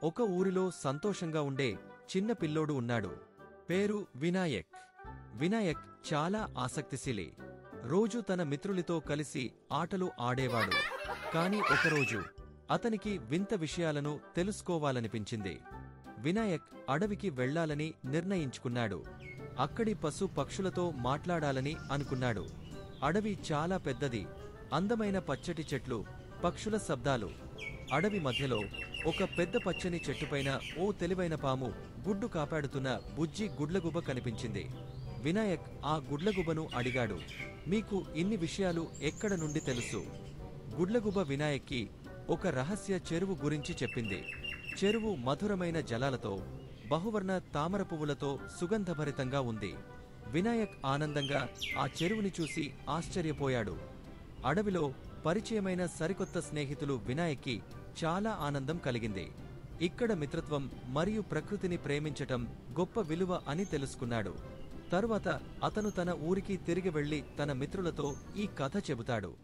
ఒక ఊరిలో సంతోషంగా ఉండే చిన్న పిల్లోడు ఉన్నాడు. పేరు వినాయక్. వినాయక్ చాలా ఆసక్తిశీలి. రోజూ తన మిత్రులతో కలిసి ఆటలు ఆడేవాడు. కాని ఒకరోజు అతనికి వింత విషయాలను తెలుసుకోవాలనిపించింది. వినాయక్ అడవికి వెళ్లాలని నిర్ణయించుకున్నాడు. అక్కడి పశు పక్షులతో మాట్లాడాలని అనుకున్నాడు. అడవి చాలా పెద్దది. అందమైన పచ్చటి చెట్లు, పక్షుల శబ్దాలు. అడవి మధ్యలో ఒక పెద్ద పచ్చని చెట్టుపైన ఓ తెలివైన పాము గుడ్డు కాపాడుతున్న బుజ్జి గుడ్లగుబ కనిపించింది. వినాయక్ ఆ గుడ్లగుబను అడిగాడు, మీకు ఇన్ని విషయాలు ఎక్కడ నుండి తెలుసు? గుడ్లగుబ వినాయక్కి ఒక రహస్య చెరువు గురించి చెప్పింది. చెరువు మధురమైన జలాలతో, బహువర్ణ తామర పువ్వులతో సుగంధభరితంగా ఉంది. వినాయక్ ఆనందంగా ఆ చెరువుని చూసి ఆశ్చర్యపోయాడు. అడవిలో పరిచయమైన సరికొత్త స్నేహితులు వినాయక్కి చాలా ఆనందం కలిగింది. ఇక్కడ మిత్రత్వం మరియు ప్రకృతిని ప్రేమించటం గొప్ప విలువ అని తెలుసుకున్నాడు. తరువాత అతను తన ఊరికి తిరిగి వెళ్లి తన మిత్రులతో ఈ కథ చెబుతాడు.